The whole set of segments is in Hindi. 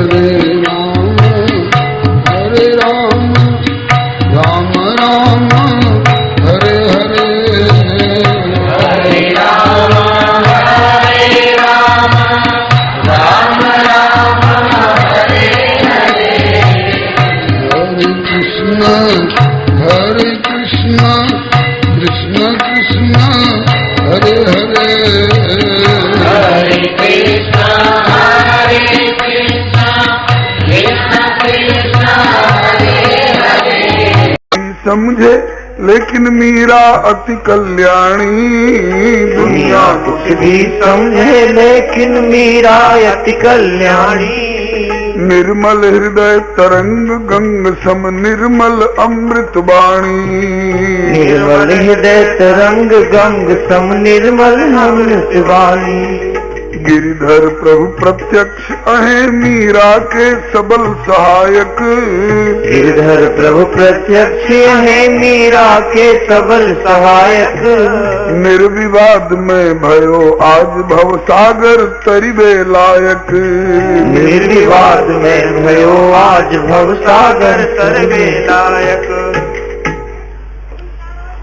हरे राम हरे राम राम राम हरे हरे हरे राम राम राम हरे हरे हरे कृष्ण कृष्ण कृष्ण हरे हरे हरे कृष्ण कृष्ण कृष्ण हरे हरे। समझे लेकिन मीरा अति कल्याणी दुनिया कुछ भी समझे लेकिन मीरा अति कल्याणी। निर्मल हृदय तरंग गंग सम निर्मल अमृत वाणी निर्मल हृदय तरंग गंग सम निर्मल अमृत वाणी। गिरिधर प्रभु प्रत्यक्ष अहे मीरा के सबल सहायक गिरधर प्रभु प्रत्यक्ष है मीरा के सबल सहायक। निर्विवाद में भयो आज भव सागर तरिबे लायक निर्विवाद में भयो आज भव सागर तरबे लायक।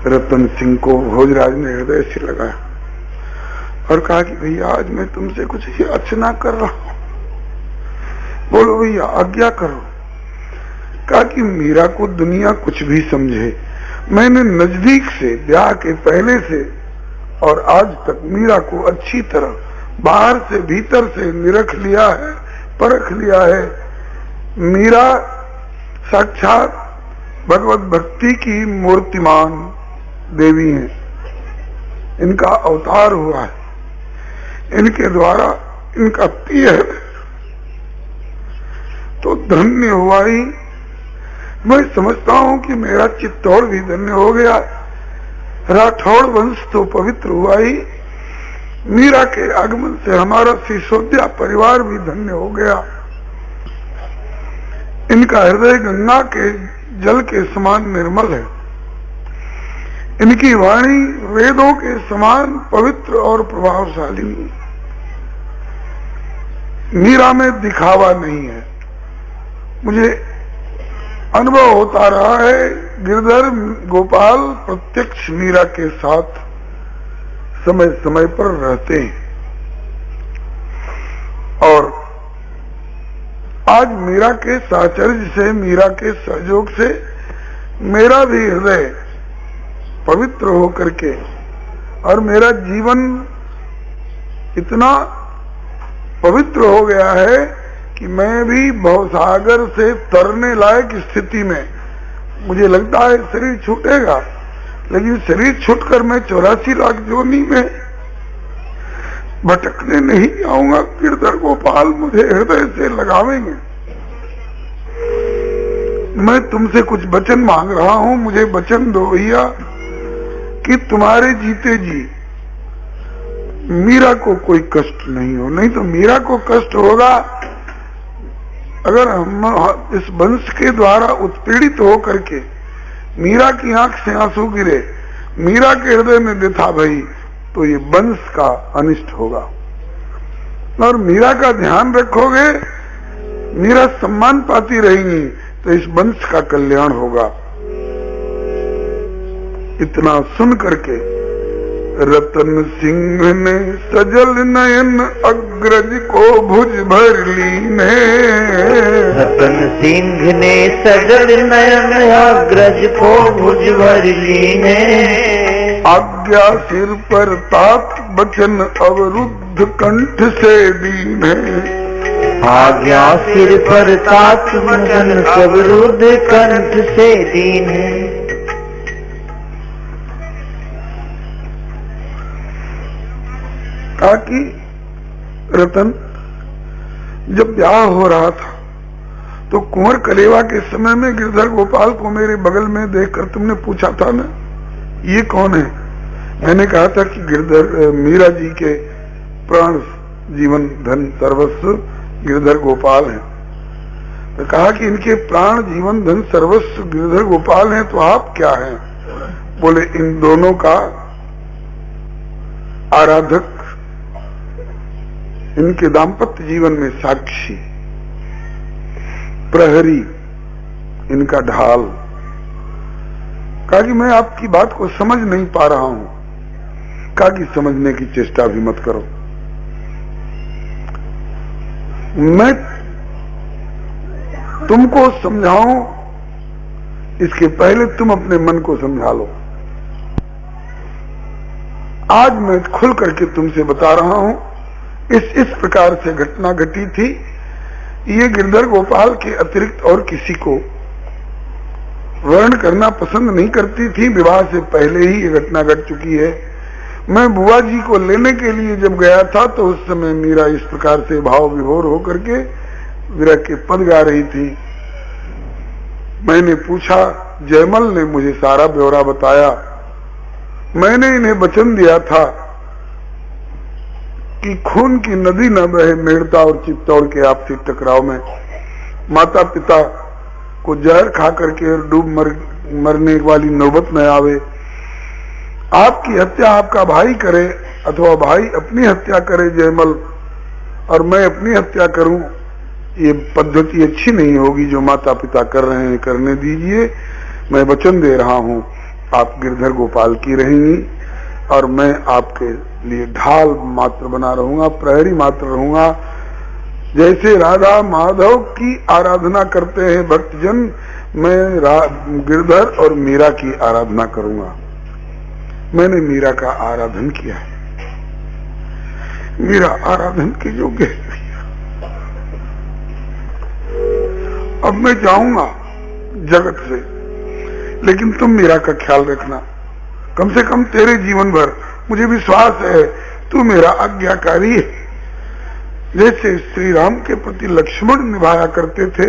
रतन सिंह को भोजराज ने हृदय से लगाया और कहा कि भैया आज मैं तुमसे कुछ याचना कर रहा हूं। बोलो भैया आज्ञा करो। कहा कि मीरा को दुनिया कुछ भी समझे, मैंने नजदीक से ब्याह के पहले से और आज तक मीरा को अच्छी तरह बाहर से भीतर से निरख लिया है, परख लिया है। मीरा साक्षात भगवत भक्ति की मूर्तिमान देवी हैं, इनका अवतार हुआ है, इनके द्वारा इनका प्रिय है तो धन्य हुआ ही। मैं समझता हूं कि मेरा चित्तौड़ भी धन्य हो गया, राठौड़ वंश तो पवित्र हुआ ही। मीरा के आगमन से हमारा सिसोदिया परिवार भी धन्य हो गया। इनका हृदय गंगा के जल के समान निर्मल है, इनकी वाणी वेदों के समान पवित्र और प्रभावशाली। मीरा में दिखावा नहीं है। मुझे अनुभव होता रहा है, गिरधर गोपाल प्रत्यक्ष मीरा के साथ समय समय पर रहते हैं और आज मीरा के साहचर्य से, मीरा के सहयोग से मेरा भी हृदय पवित्र होकर के और मेरा जीवन इतना पवित्र हो गया है कि मैं भी भवसागर से तरने लायक स्थिति में, मुझे लगता है शरीर छूटेगा, लेकिन शरीर छूटकर मैं 84 लाख जोनी में भटकने नहीं आऊंगा। गिरधर गोपाल मुझे हृदय से लगावेंगे। मैं तुमसे कुछ वचन मांग रहा हूं, मुझे वचन दो भैया कि तुम्हारे जीते जी मीरा को कोई कष्ट नहीं हो। नहीं तो मीरा को कष्ट होगा अगर हम इस वंश के द्वारा उत्पीड़ित हो करके मीरा की आंख से आंसू गिरे, मीरा के हृदय में व्यथा भई, तो ये वंश का अनिष्ट होगा। और मीरा का ध्यान रखोगे, मीरा सम्मान पाती रहेंगी, तो इस वंश का कल्याण होगा। इतना सुन करके रतन सिंह ने सजल नयन अग्रज को भुज भर लीने। रतन सिंह ने सजल नयन अग्रज को भुज भर लीने। आज्ञा सिर पर तात बचन अवरुद्ध कंठ से दीने। आज्ञा सिर पर तात बचन अवरुद्ध कंठ से दीने। ताकि रतन जब ब्याह हो रहा था तो कुंवर कलेवा के समय में गिरधर गोपाल को मेरे बगल में देखकर तुमने पूछा था ना, ये कौन है? मैंने कहा था कि गिरधर मीरा जी के प्राण जीवन धन सर्वस्व गिरधर गोपाल हैं। तो कहा कि इनके प्राण जीवन धन सर्वस्व गिरधर गोपाल हैं, तो आप क्या हैं? बोले इन दोनों का आराधक, इनके दाम्पत्य जीवन में साक्षी। प्रहरी, इनका ढाल। कहा कि मैं आपकी बात को समझ नहीं पा रहा हूं। कहा कि समझने की चेष्टा भी मत करो, मैं तुमको समझाऊं इसके पहले तुम अपने मन को समझा लो। आज मैं खुल करके तुमसे बता रहा हूं, इस प्रकार से घटना घटी थी। ये गिरधर गोपाल के अतिरिक्त और किसी को वर्ण करना पसंद नहीं करती थी। विवाह से पहले ही ये घटना घट चुकी है। मैं बुआ जी को लेने के लिए जब गया था तो उस समय मीरा इस प्रकार से भाव विभोर होकर के विरह के पद गा रही थी। मैंने पूछा, जयमल ने मुझे सारा ब्यौरा बताया। मैंने इन्हें वचन दिया था कि खून की नदी न बहे मेड़ता और चित्तौड़ के आपसी टकराव में, माता पिता को जहर खा करके डूब मरने वाली नौबत न आवे। आपकी हत्या आपका भाई करे अथवा भाई अपनी हत्या करे जयमल, और मैं अपनी हत्या करूं, ये पद्धति अच्छी नहीं होगी। जो माता पिता कर रहे हैं करने दीजिए। मैं वचन दे रहा हूं, आप गिरधर गोपाल की रहेंगी और मैं आपके लिए ढाल मात्र बना रहूंगा, प्रहरी मात्र रहूंगा। जैसे राधा माधव की आराधना करते हैं भक्तजन, मैं गिरधर और मीरा की आराधना करूंगा। मैंने मीरा का आराधन किया है, मीरा आराधन के योग्य है। अब मैं जाऊंगा जगत से, लेकिन तुम मीरा का ख्याल रखना, कम से कम तेरे जीवन भर। मुझे विश्वास है तू मेरा आज्ञाकारी है। जैसे श्री राम के प्रति लक्ष्मण निभाया करते थे,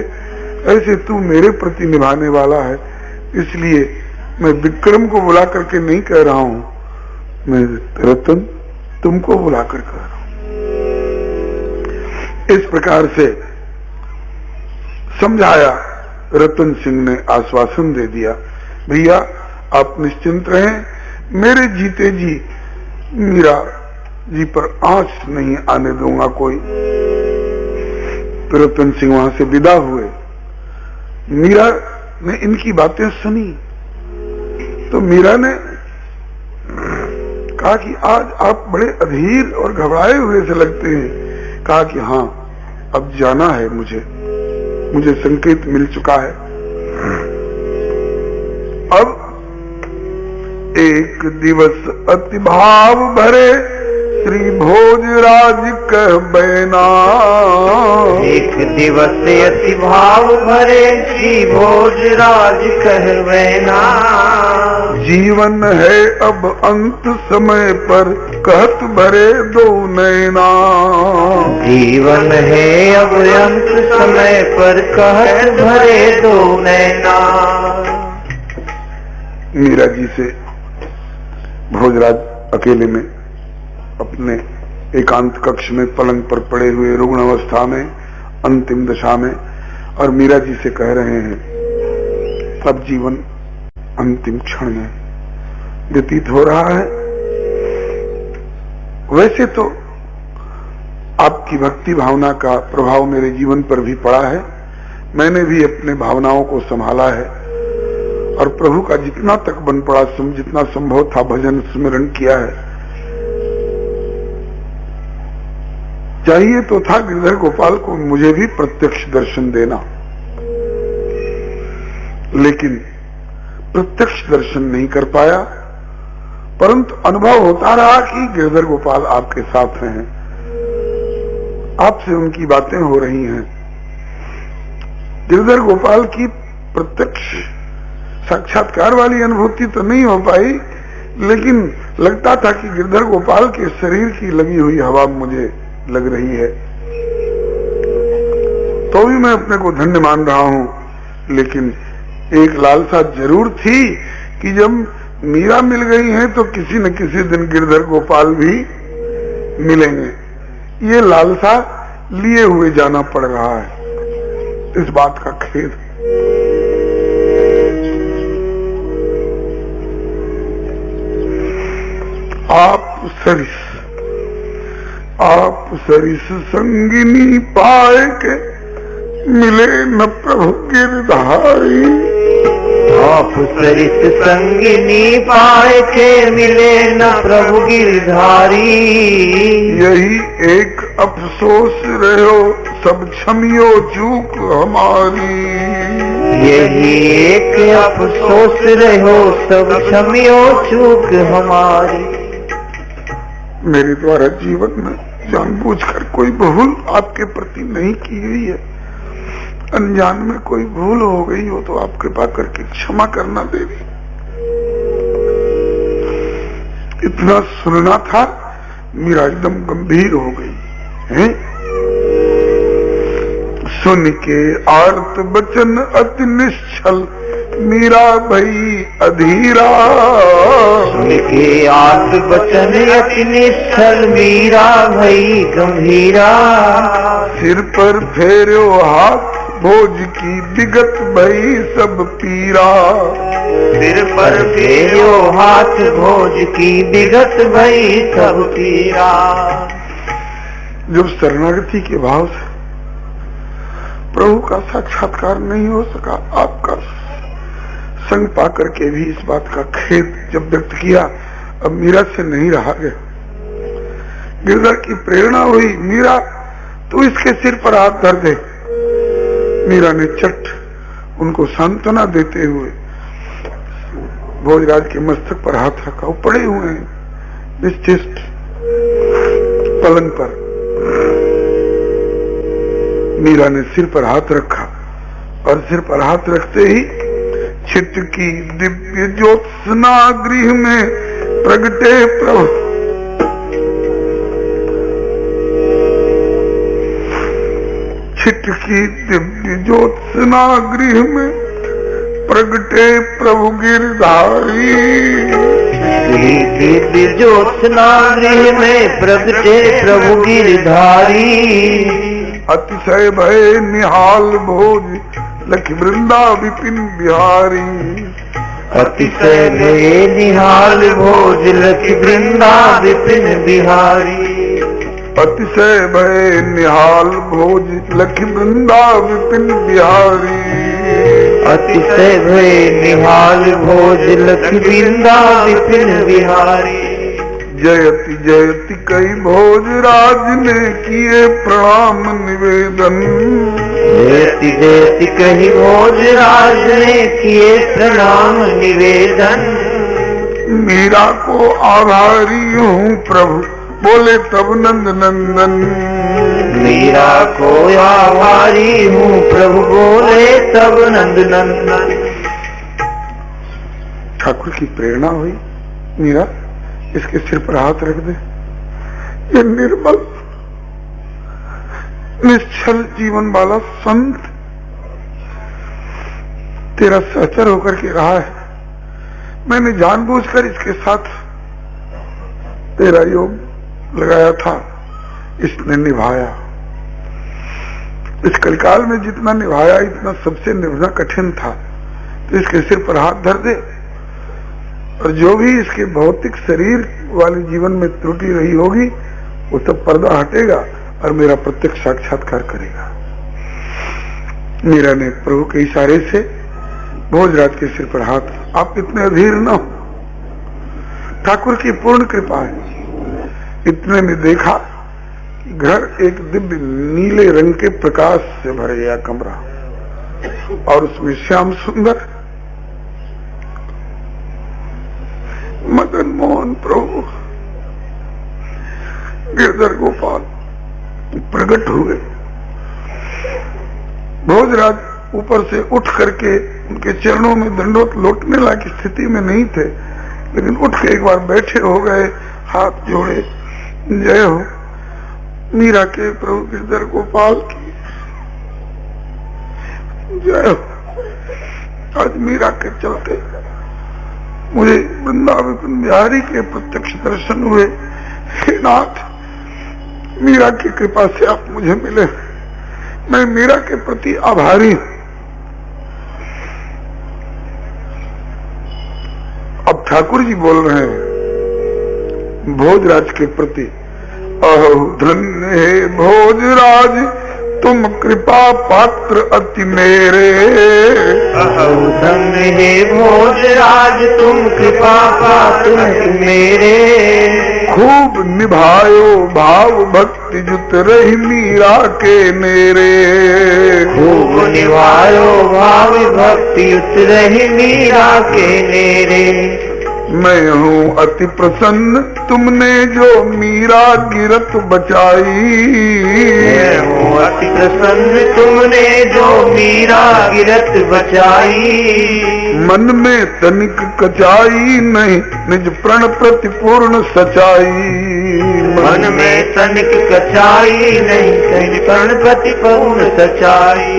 ऐसे तू मेरे प्रति निभाने वाला है। इसलिए मैं विक्रम को बुला करके नहीं कह रहा हूं, मैं रतन तुमको बुला कर कह रहा हूं। इस प्रकार से समझाया। रतन सिंह ने आश्वासन दे दिया, भैया आप निश्चिंत रहें, मेरे जीते जी मीरा जी पर आंच नहीं आने दूंगा कोई। तो रतन सिंह वहां से विदा हुए। मीरा ने इनकी बातें सुनी तो मीरा ने कहा कि आज आप बड़े अधीर और घबराए हुए से लगते हैं। कहा कि हाँ, अब जाना है, मुझे संकेत मिल चुका है। अब एक दिवस अति भाव भरे श्री भोजराज कह बैना। एक दिवस अति भाव भरे श्री भोजराज कह बैना। जीवन है अब अंत समय पर कहत भरे दो नैना। जीवन है अब अंत समय पर कहत भरे दो नैना। मीरा जी से भोजराज अकेले में अपने एकांत कक्ष में पलंग पर पड़े हुए रुग्ण अवस्था में, अंतिम दशा में, और मीरा जी से कह रहे हैं, अब जीवन अंतिम क्षण में व्यतीत हो रहा है। वैसे तो आपकी भक्ति भावना का प्रभाव मेरे जीवन पर भी पड़ा है। मैंने भी अपने भावनाओं को संभाला है और प्रभु का जितना तक बन पड़ा, जितना संभव था भजन स्मरण किया है। चाहिए तो था गिरधर गोपाल को मुझे भी प्रत्यक्ष दर्शन देना, लेकिन प्रत्यक्ष दर्शन नहीं कर पाया। परंतु अनुभव होता रहा कि गिरधर गोपाल आपके साथ हैं, आपसे उनकी बातें हो रही हैं। गिरधर गोपाल की प्रत्यक्ष साक्षात्कार वाली अनुभूति तो नहीं हो पाई, लेकिन लगता था कि गिरधर गोपाल के शरीर की लगी हुई हवा मुझे लग रही है। तो भी मैं अपने को धन्य मान रहा हूं। लेकिन एक लालसा जरूर थी कि जब मीरा मिल गई है तो किसी न किसी दिन गिरधर गोपाल भी मिलेंगे। ये लालसा लिए हुए जाना पड़ रहा है, इस बात का खेद। आप सरिस संगिनी पाए के मिले न प्रभु गिरधारी। आप सरित संगिनी पाए के मिले न प्रभु गिरधारी। यही एक अफसोस रहो सब क्षमियो चूक हमारी। यही एक अफसोस रहो सब क्षमियो चूक हमारी। मेरे द्वारा जीवन में जानबूझकर कोई भूल आपके प्रति नहीं की गई है। अनजान में कोई भूल हो गई हो तो आप कृपा करके क्षमा करना देवी। इतना सुनना था, मीरा एकदम गंभीर हो गई है। सुन के आर्त बचन अति निश्चल मीरा भई अधीरा। सुन के आर्त बचन अति निश्चल मीरा भई गंभीरा। सिर पर फेरो हाथ भोज की विगत भई सब पीरा। सिर पर फेरो हाथ भोज की विगत भई सब पीरा। जब शरणागति के भाव से प्रभु का साक्षात्कार नहीं हो सका, आपका संग पाकर के भी इस बात का खेद जब व्यक्त किया, अब मीरा से नहीं रहा गया। गिरधर की प्रेरणा हुई, मीरा तू इसके सिर पर हाथ धर दे। मीरा ने चट उनको सांत्वना देते हुए भोजराज के मस्तक पर हाथ रखा। वो पड़े हुए हैं निश्चित पलंग पर। मीरा ने सिर पर हाथ रखा और सिर पर हाथ रखते ही चित्त की दिव्य ज्योत्सना गृह में प्रगटे प्रभु। चित्त की दिव्य ज्योत्सना गृह में प्रगटे प्रभु गिरधारी। दिव्य ज्योत्सना गृह में प्रगटे प्रभु गिरधारी। अतिशय भय निहाल भोज लखी वृंदा विपिन बिहारी। अतिशय भय निहाल भोज लखी वृंदा विपिन बिहारी। अतिशय भय निहाल भोज लखी वृंदा विपिन बिहारी। अतिशय भय निहाल भोज लखी वृंदा विपिन बिहारी। जयति जयति कई भोजराज ने किए प्रणाम निवेदन। जयति जयति कई भोजराज ने किए प्रणाम निवेदन। मीरा को आभारी हूँ प्रभु बोले तब नंद नंदन। मीरा को आभारी हूँ प्रभु बोले तब नंद नंदन। ठाकुर की प्रेरणा हुई, मीरा इसके सिर पर हाथ रख दे। ये निर्मल निश्चल जीवन वाला संत तेरा सहचर होकर के रहा है। मैंने जानबूझकर इसके साथ तेरा योग लगाया था, इसने निभाया। इस कलिकाल में जितना निभाया इतना सबसे निभाना कठिन था। तो इसके सिर पर हाथ धर दे और जो भी इसके भौतिक शरीर वाले जीवन में त्रुटि रही होगी वो सब पर्दा हटेगा और मेरा प्रत्यक्ष साक्षात्कार करेगा। मीरा ने प्रभु के इशारे से भोजराज के सिर पर हाथ। आप इतने अधीर न हो, ठाकुर की पूर्ण कृपा है। इतने में देखा कि घर एक दिव्य नीले रंग के प्रकाश से भर गया कमरा और उसमें श्याम सुंदर मदन मोहन प्रभु गिरधर गोपाल प्रकट हुए। भोजराज ऊपर से उठ करके उनके चरणों में दंडोत लौटने लायक स्थिति में नहीं थे, लेकिन उठ के एक बार बैठे हो गए, हाथ जोड़े। जय हो मीरा के प्रभु गिरधर गोपाल की जय हो। आज मीरा के चलते मुझे वृंदावन बिहारी के प्रत्यक्ष दर्शन हुए। हे नाथ, मीरा की कृपा से आप मुझे मिले। मैं मीरा के प्रति आभारी हूं। अब ठाकुर जी बोल रहे हैं भोजराज के प्रति। अहो धन्य है भोजराज तुम कृपा पात्र अति मेरे। अहो धन्य हे भोजराज तुम कृपा पात्र अति मेरे। खूब निभायो भाव भक्ति जुत रही मीरा के नेरे। खूब निभायो भाव भक्ति जुत रही मीरा के नेरे। मैं हूँ अति प्रसन्न तुमने जो मीरा गिरत बचाई। मैं हूँ अति प्रसन्न तुमने जो मीरा गिरत बचाई। मन में तनिक कचाई नहीं निज प्रण प्रति पूर्ण सचाई। मन में तनिक कचाई नहीं निज प्रण प्रति पूर्ण सचाई।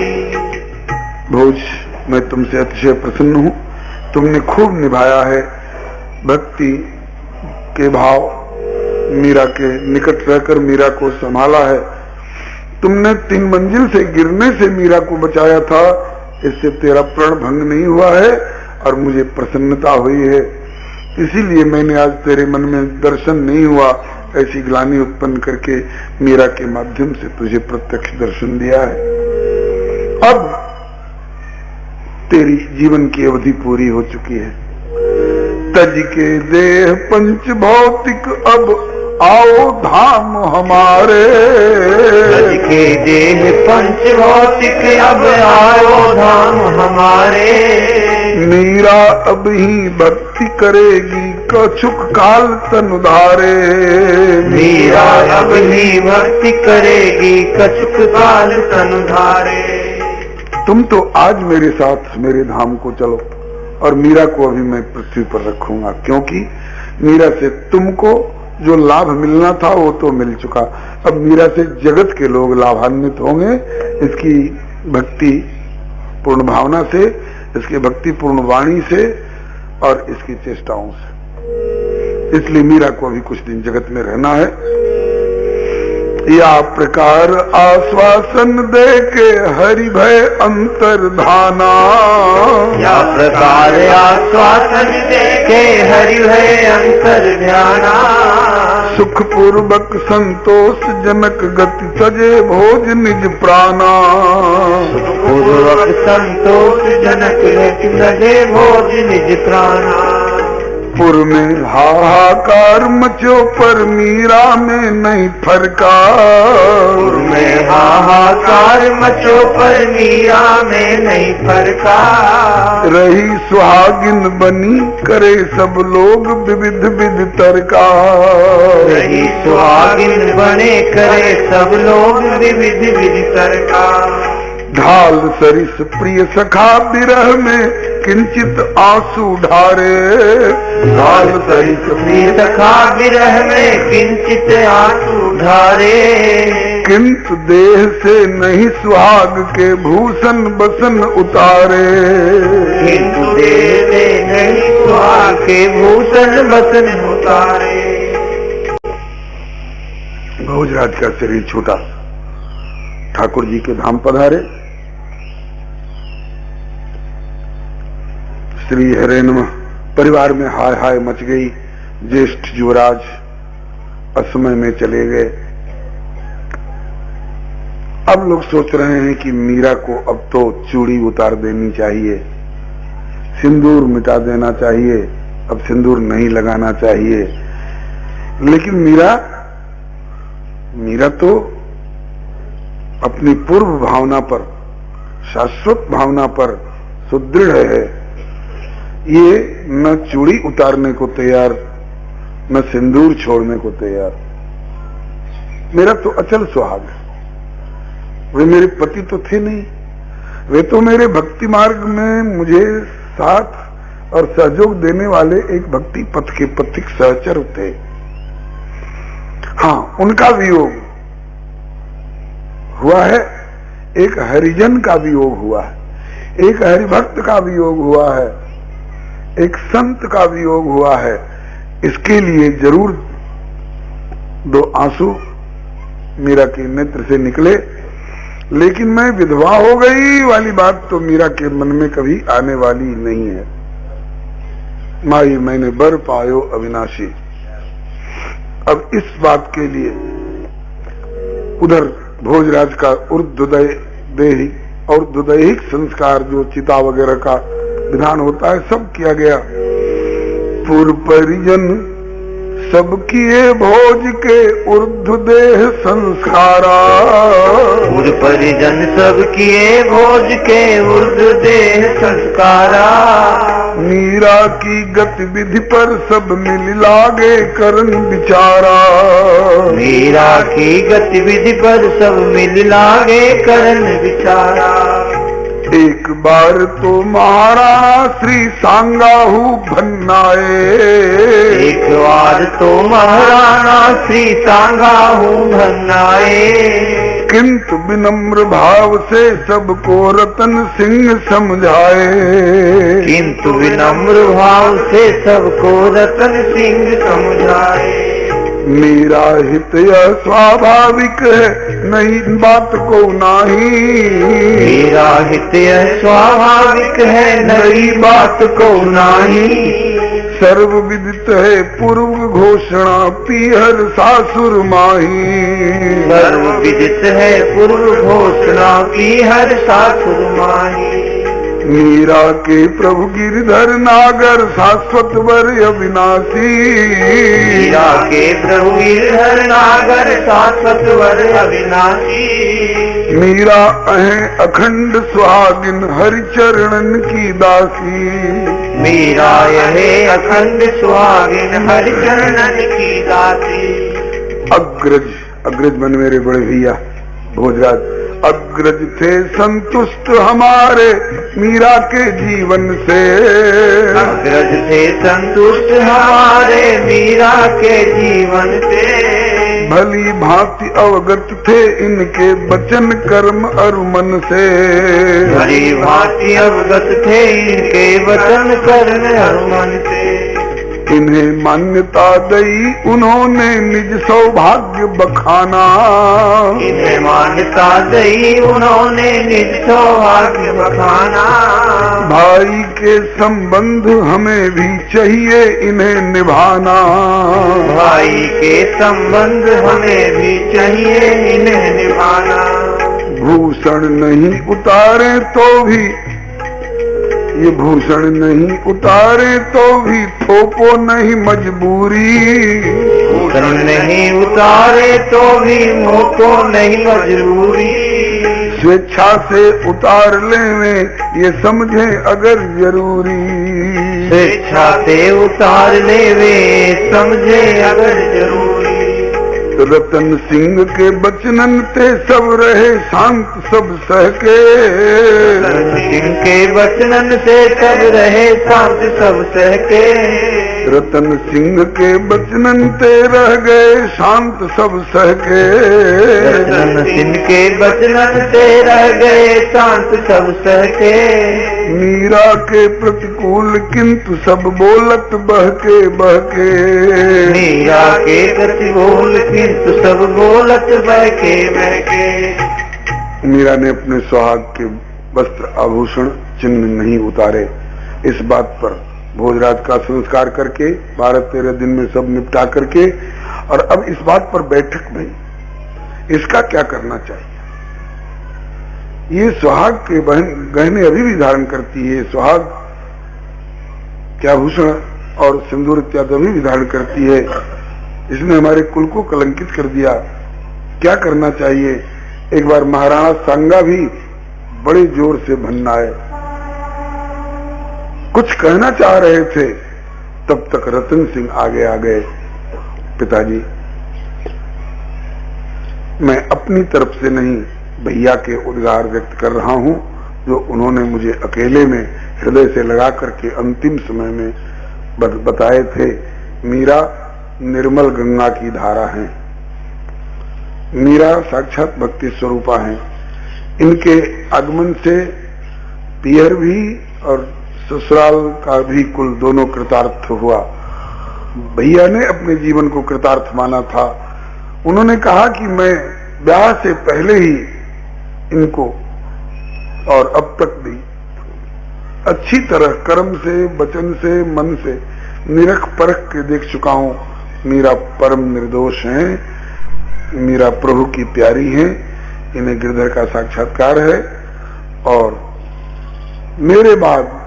भोज, मैं तुमसे अतिशय प्रसन्न हूँ। तुमने खूब निभाया है भक्ति के भाव, मीरा के निकट रहकर मीरा को संभाला है। तुमने 3 मंजिल से गिरने से मीरा को बचाया था, इससे तेरा प्रण भंग नहीं हुआ है और मुझे प्रसन्नता हुई है। इसीलिए मैंने आज तेरे मन में दर्शन नहीं हुआ ऐसी ग्लानि उत्पन्न करके मीरा के माध्यम से तुझे प्रत्यक्ष दर्शन दिया है। अब तेरी जीवन की अवधि पूरी हो चुकी है। तज के देह पंच भौतिक अब आओ धाम हमारे। तज के देह पंच भौतिक अब आओ धाम हमारे। मीरा अब ही भक्ति करेगी कछुक काल तन उधारे। मीरा अब ही भक्ति करेगी कछुक काल तन उधारे। तुम तो आज मेरे साथ मेरे धाम को चलो और मीरा को अभी मैं पृथ्वी पर रखूंगा, क्योंकि मीरा से तुमको जो लाभ मिलना था वो तो मिल चुका। अब मीरा से जगत के लोग लाभान्वित होंगे इसकी भक्ति पूर्ण भावना से, इसकी भक्ति पूर्ण वाणी से और इसकी चेष्टाओं से। इसलिए मीरा को अभी कुछ दिन जगत में रहना है। या प्रकार आश्वासन दे के हरि भय अंतर्धाना। या प्रकार आश्वासन दे के हरि भय अंतर्धाना। सुख पूर्वक संतोष जनक गति सजे भोज निज प्राणा। सुख पूर्वक संतोष जनक गति सजे भोज निज प्राणा। पुर में हाहाकार मचो पर मीरा में नहीं फरका। पुर में हाहाकार मचो पर मीरा में नहीं फरका। रही सुहागिन बनी करे सब लोग विविध विध तरका। रही सुहागिन बने करे सब लोग विविध विध तरका। ढाल सरिस प्रिय सखा विरह में किंचित आंसू ढारे। ढाल सरिस प्रिय सखा विरह में किंचित आंसू ढारे। किंतु देह से नहीं सुहाग के भूषण बसन उतारे। किंतु देह से नहीं सुहाग के भूषण बसन उतारे। भोजराज का शरीर छूटा, ठाकुर जी के धाम पधारे। श्री हरे नमः। परिवार में हाय हाय मच गई। ज्येष्ठ युवराज असमय में चले गए। अब लोग सोच रहे हैं कि मीरा को अब तो चूड़ी उतार देनी चाहिए, सिंदूर मिटा देना चाहिए, अब सिंदूर नहीं लगाना चाहिए। लेकिन मीरा तो अपनी पूर्व भावना पर, शाश्वत भावना पर सुदृढ़ है। ये न चूड़ी उतारने को तैयार, न सिंदूर छोड़ने को तैयार। मेरा तो अचल सुहाग है। वे मेरे पति तो थे नहीं, वे तो मेरे भक्ति मार्ग में मुझे साथ और सहयोग देने वाले एक भक्ति पथ के पथिक सहचर थे। हाँ, उनका वियोग हुआ है, एक हरिजन का वियोग हुआ है, एक हरिभक्त का वियोग हुआ है, एक संत का वियोग हुआ है। इसके लिए जरूर 2 आंसू मीरा के नेत्र से निकले। लेकिन मैं विधवा हो गई वाली बात तो मीरा के मन में कभी आने वाली नहीं है। माई मैंने बर पायो अविनाशी। अब इस बात के लिए उधर भोजराज का ऊर्ध्वदैहिक संस्कार जो चिता वगैरह का विधान होता है सब किया गया। पूर्व परिजन सब किए भोज के ऊर्ध्व देह संस्कारा। पूर्व परिजन सब किए भोज के ऊर्ध्व देह संस्कारा। मीरा की गतिविधि पर सब मिल लागे करन विचारा। मीरा की गतिविधि पर सब मिल लागे करन विचारा। एक बार तो महाराणा श्री सांगाहू भन्नाए। एक बार तो महाराणा श्री सांगाहू भन्नाए। किंतु विनम्र भाव से सबको रतन सिंह समझाए। किंतु विनम्र भाव से सबको रतन सिंह समझाए। मेरा हित यह स्वाभाविक है नई बात को नाही। मेरा हित यह स्वाभाविक है नई बात को नाही। सर्व विदित है पूर्व घोषणा पीहर सासुर माही। सर्व विदित है पूर्व घोषणा पीहर सासुर माही। मीरा के प्रभु गिरधर नागर शाश्वत वर अविनाशी। मीरा के प्रभु गिरधर नागर शाश्वत वर अविनाशी। मीरा अहें अखंड सुहागिन हरिचरणन की दासी। मीरा यह अखंड सुहागिन हरिचरणन की दासी। अग्रज बन मेरे बड़े भैया भोजराज अग्रज थे संतुष्ट हमारे मीरा के जीवन से। अग्रज थे संतुष्ट हमारे मीरा के जीवन से। भली भांति अवगत थे इनके वचन कर्म अरुमन से। भली भांति अवगत थे इनके वचन कर्म अरुमन से। इन्हें मान्यता दई उन्होंने निज सौभाग्य बखाना। इन्हें मान्यता दई उन्होंने निज सौभाग्य बखाना। भाई के संबंध हमें भी चाहिए इन्हें निभाना। भाई के संबंध हमें भी चाहिए इन्हें निभाना। भूषण नहीं उतारे तो भी ये भूषण नहीं उतारे तो भी थोपो नहीं मजबूरी। भूषण नहीं उतारे तो भी मोको नहीं मजबूरी। स्वेच्छा से उतार लेवे ये समझे अगर जरूरी। स्वेच्छा से उतार लेवे समझे अगर जरूरी। रतन सिंह के बचनन ते सब रहे शांत सब सह के। रतन सिंह के बचनन से सब रहे शांत सब सह के। रतन सिंह के बचनन ते रह गए शांत सब सह के। रतन सिंह के बचनन से रह गए शांत सब सह के। मीरा के प्रतिकूल किंतु सब बोलत बहके बहके। मीरा के प्रतिकूल किंतु सब बोलत बहके बहके। मीरा ने अपने सुहाग के वस्त्र आभूषण चिन्ह नहीं उतारे। इस बात पर भोजराज का संस्कार करके 12-13 दिन में सब निपटा करके और अब इस बात पर बैठक में इसका क्या करना चाहिए। ये सुहाग के गहने अभी भी धारण करती है। सुहाग के आभूषण और सिंदूर इत्यादि अभी भी धारण करती है। इसने हमारे कुल को कलंकित कर दिया। क्या करना चाहिए। एक बार महाराणा सांगा भी बड़े जोर से भन्नाए कुछ कहना चाह रहे थे, तब तक रतन सिंह आगे आ गए। पिताजी, मैं अपनी तरफ से नहीं भैया के उद्गार व्यक्त कर रहा हूं जो उन्होंने मुझे अकेले में हृदय से लगा करके अंतिम समय में बताए थे। मीरा निर्मल गंगा की धारा है। मीरा साक्षात भक्ति स्वरूपा है। इनके आगमन से पियर भी और ससुराल का भी कुल दोनों कृतार्थ हुआ। भैया ने अपने जीवन को कृतार्थ माना था। उन्होंने कहा कि मैं ब्याह से पहले ही इनको और अब तक भी अच्छी तरह कर्म से, वचन से, मन से निरख परख के देख चुका हूं। मीरा परम निर्दोष हैं। मीरा प्रभु की प्यारी हैं। इन्हें गिरधर का साक्षात्कार है। और मेरे बाद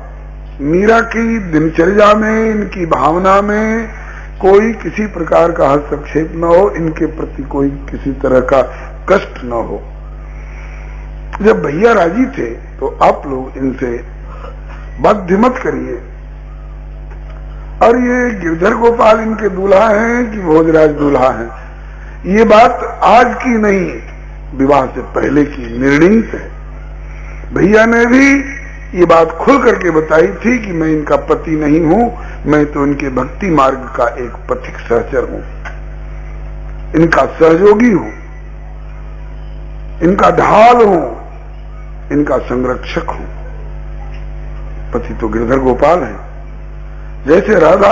मीरा की दिनचर्या में, इनकी भावना में कोई किसी प्रकार का हस्तक्षेप न हो, इनके प्रति कोई किसी तरह का कष्ट न हो। जब भैया राजी थे तो आप लोग इनसे बाध्य मत करिए। और ये गिरधर गोपाल इनके दूल्हा हैं कि भोजराज दूल्हा हैं, ये बात आज की नहीं, विवाह से पहले की निर्णीत है। भैया ने भी ये बात खुल करके बताई थी कि मैं इनका पति नहीं हूं, मैं तो इनके भक्ति मार्ग का एक पथिक सहचर हूं, इनका सहयोगी हूं, इनका ढाल हूं, इनका संरक्षक हूं। पति तो गिरधर गोपाल है। जैसे राधा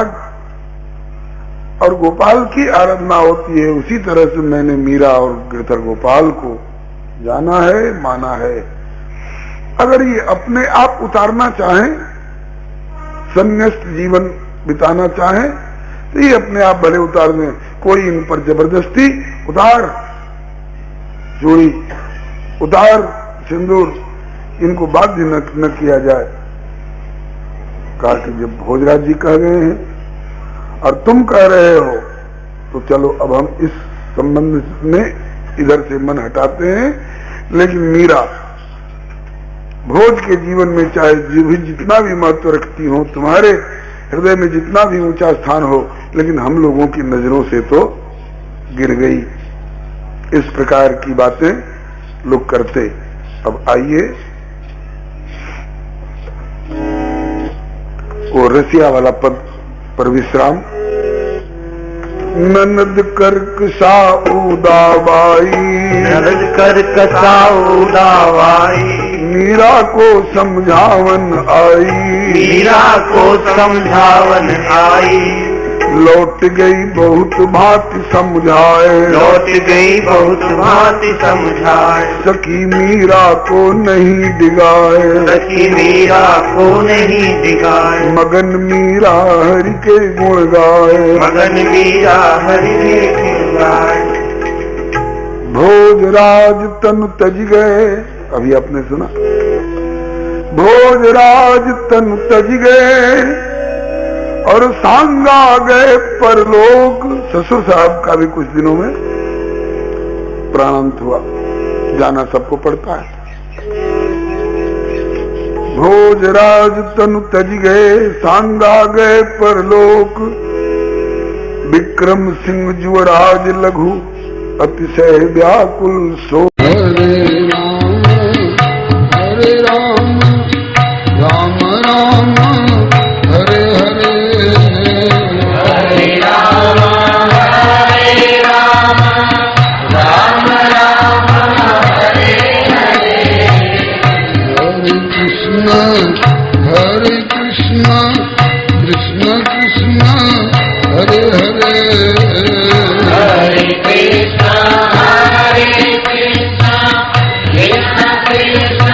और गोपाल की आराधना होती है, उसी तरह से मैंने मीरा और गिरधर गोपाल को जाना है, माना है। अगर ये अपने आप उतारना चाहें, संन्यास्त जीवन बिताना चाहें, तो ये अपने आप भले उतार दें। कोई इन पर जबरदस्ती उतार चूड़ी, उतार सिंदूर, इनको बाध्य न किया जाए। कहा कि जब भोजराज जी कह गए हैं और तुम कह रहे हो, तो चलो अब हम इस संबंध में इधर से मन हटाते हैं। लेकिन मीरा भोज के जीवन में चाहे जितना भी महत्व रखती हो, तुम्हारे हृदय में जितना भी ऊंचा स्थान हो, लेकिन हम लोगों की नजरों से तो गिर गई। इस प्रकार की बातें लोग करते। अब आइए वो रसिया वाला पद पर विश्राम। ननद कर्क साऊ दावाई, ननद कर्क साऊ दावाई, मीरा को समझावन आई, मीरा को समझावन आई। लौट गई बहुत भांति समझाए, लौट गई बहुत भांति समझाए। सखी मीरा को नहीं डिगाए, सखी मीरा को नहीं दिखाए। मगन मीरा हरि के गुण गाए, मगन मीरा हरि के गुण गाए। भोजराज तनु तज गए, अभी आपने सुना, भोजराज तनु तज गए और सांगा गए परलोक। ससुर साहब का भी कुछ दिनों में प्राणांत हुआ, जाना सबको पड़ता है। भोजराज तनु तज गए, सांगा गए परलोक। विक्रम सिंह जुवराज लघु अतिशय व्याकुल सो। हरे राम राम राम हरे हरे, हरे राम राम राम हरे हरे। हरे कृष्ण कृष्ण कृष्ण हरे हरे, हरे कृष्ण कृष्ण कृष्ण